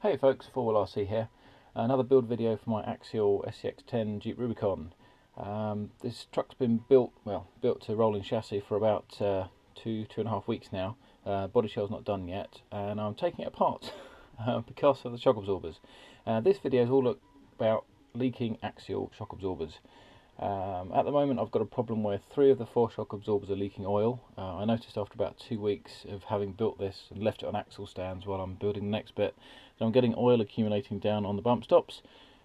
Hey folks, 4WRC here. Another build video for my Axial SCX10 Jeep Rubicon. This truck's been built to rolling chassis for about 2.5 weeks now. Body shell's not done yet, and I'm taking it apart because of the shock absorbers. This video is all about leaking axial shock absorbers. At the moment I've got a problem where 3 of the 4 shock absorbers are leaking oil. I noticed after about 2 weeks of having built this and left it on axle stands while I'm building the next bit, that I'm getting oil accumulating down on the bump stops.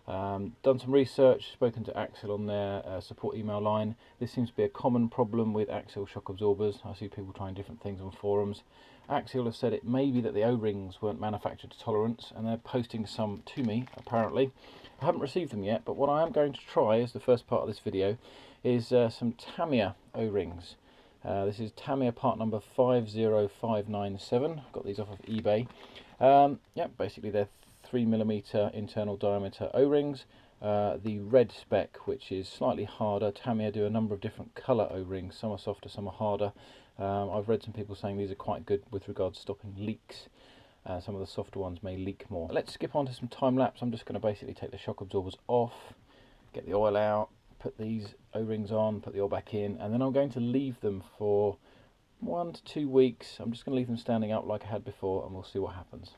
Done some research, spoken to Axial on their support email line. This seems to be a common problem with axial shock absorbers. I see people trying different things on forums. Axial have said it may be that the O-rings weren't manufactured to tolerance, and they're posting some to me apparently. I haven't received them yet, but what I am going to try as the first part of this video is some Tamiya O-rings. This is Tamiya part number 50597. Got these off of eBay. Basically they're 3mm internal diameter O-rings. The red spec, which is slightly harder. Tamiya do a number of different colour O-rings. Some are softer, some are harder. I've read some people saying these are quite good with regards to stopping leaks. Some of the softer ones may leak more. Let's skip on to some time lapse. I'm just going to basically take the shock absorbers off, get the oil out, put these O-rings on, put the oil back in, and then I'm going to leave them for 1 to 2 weeks. I'm just going to leave them standing up like I had before, and we'll see what happens.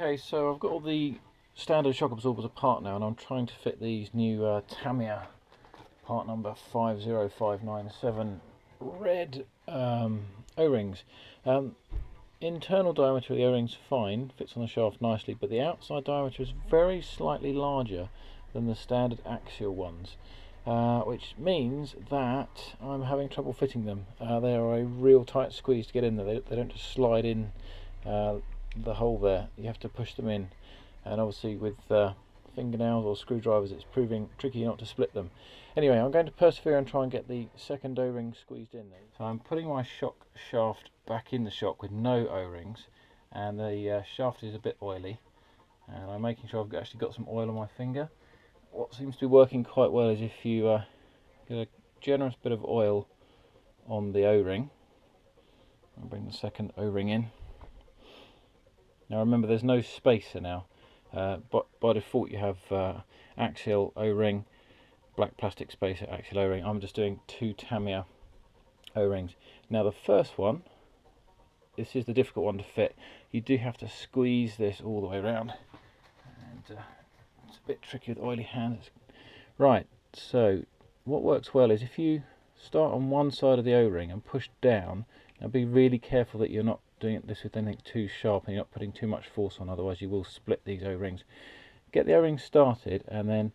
Okay, so I've got all the standard shock absorbers apart now, and I'm trying to fit these new Tamiya part number 50597 red O-rings. Internal diameter of the O-rings fine, fits on the shaft nicely, but the outside diameter is very slightly larger than the standard axial ones, which means that I'm having trouble fitting them. They are a real tight squeeze to get in there. They don't just slide in the hole there. You have to push them in, and obviously with fingernails or screwdrivers it's proving tricky not to split them. Anyway, I'm going to persevere and try and get the second O-ring squeezed in there. So I'm putting my shock shaft back in the shock with no O-rings, and the shaft is a bit oily, and I'm making sure I've actually got some oil on my finger. What seems to be working quite well is if you get a generous bit of oil on the O-ring. I'll bring the second O-ring in. Now remember, there's no spacer now, but by default you have axial O-ring, black plastic spacer, axial O-ring. I'm just doing 2 Tamiya O-rings. Now the first one, this is the difficult one to fit. You do have to squeeze this all the way around, and it's a bit tricky with oily hands. Right, so what works well is if you start on one side of the O-ring and push down. Now be really careful that you're not doing this with anything too sharp and you're not putting too much force on, otherwise you will split these O-rings. Get the O-ring started and then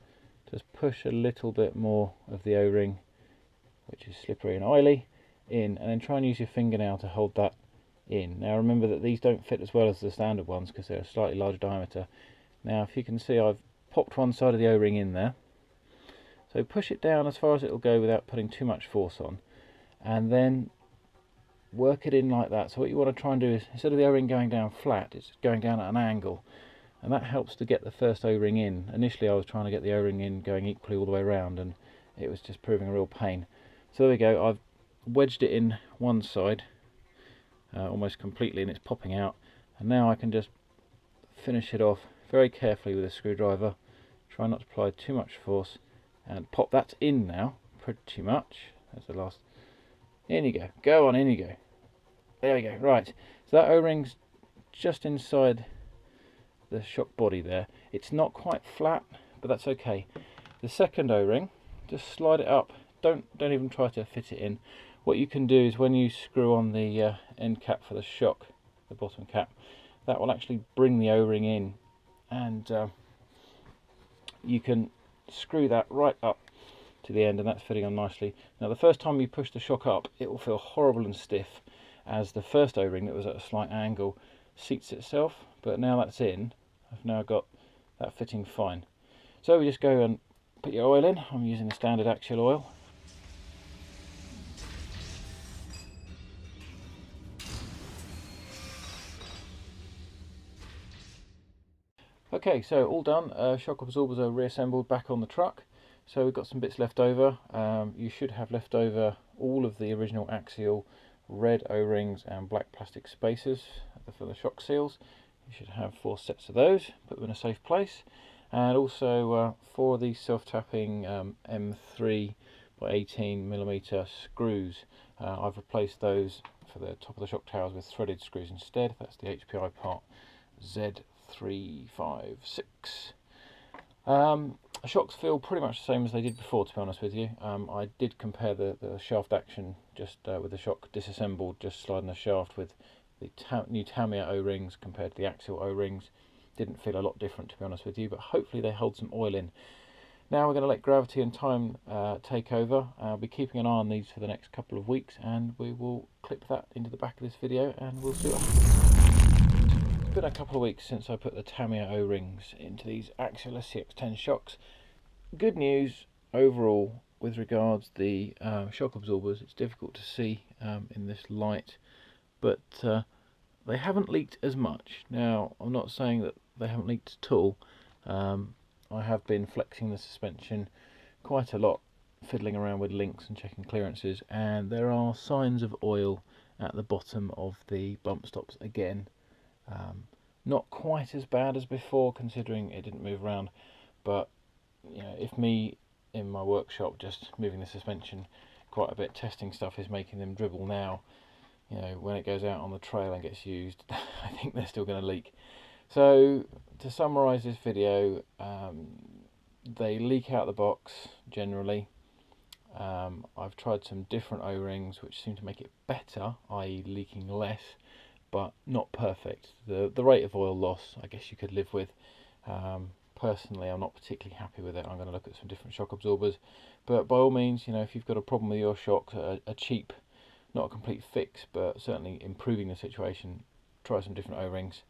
just push a little bit more of the O-ring, which is slippery and oily, in, and then try and use your fingernail to hold that in. Now remember that these don't fit as well as the standard ones because they're a slightly larger diameter. Now if you can see, I've popped one side of the O-ring in there, so push it down as far as it will go without putting too much force on, and then work it in like that. So what you want to try and do is, instead of the O-ring going down flat, it's going down at an angle, and that helps to get the first O-ring in. Initially I was trying to get the O-ring in going equally all the way around, and it was just proving a real pain. So there we go, I've wedged it in one side almost completely, and it's popping out, and now I can just finish it off very carefully with a screwdriver. Try not to apply too much force, and pop that in now, pretty much. That's the last. In you go, go on, in you go. There we go, right. So that O-ring's just inside the shock body there. It's not quite flat, but that's okay. The second O-ring, just slide it up. Don't even try to fit it in. What you can do is when you screw on the end cap for the shock, the bottom cap, that will actually bring the O-ring in, and you can screw that right up to the end, and that's fitting on nicely. Now the first time you push the shock up, it will feel horrible and stiff, as the first O-ring that was at a slight angle seats itself, but now that's in, I've now got that fitting fine. So we just go and put your oil in. I'm using the standard Axial oil. Okay, so all done. Shock absorbers are reassembled back on the truck. So we've got some bits left over. You should have left over all of the original Axial red O-rings and black plastic spacers for the shock seals. You should have 4 sets of those. Put them in a safe place. And also 4 of these self-tapping M3 by 18mm screws. I've replaced those for the top of the shock towers with threaded screws instead. That's the HPI part Z356. Shocks feel pretty much the same as they did before, to be honest with you. I did compare the shaft action just with the shock disassembled, just sliding the shaft with the new Tamiya O-rings compared to the Axial O-rings. Didn't feel a lot different, to be honest with you, but hopefully they hold some oil in. Now we're going to let gravity and time take over. I'll be keeping an eye on these for the next couple of weeks, and we will clip that into the back of this video and we'll see what happens. It's been a couple of weeks since I put the Tamiya O-rings into these Axial SCX10 shocks. Good news overall with regards the shock absorbers. It's difficult to see in this light, but they haven't leaked as much. Now I'm not saying that they haven't leaked at all. I have been flexing the suspension quite a lot, fiddling around with links and checking clearances, and there are signs of oil at the bottom of the bump stops again. Not quite as bad as before, considering it didn't move around, but you know, if me in my workshop just moving the suspension quite a bit, testing stuff is making them dribble now, you know, when it goes out on the trail and gets used, I think they're still going to leak. So to summarise this video, they leak out the box generally. I've tried some different O-rings which seem to make it better, i.e. leaking less, but not perfect. The rate of oil loss I guess you could live with. Personally I'm not particularly happy with it. I'm going to look at some different shock absorbers, but by all means, you know, if you've got a problem with your shocks, a cheap, not a complete fix, but certainly improving the situation, try some different O-rings.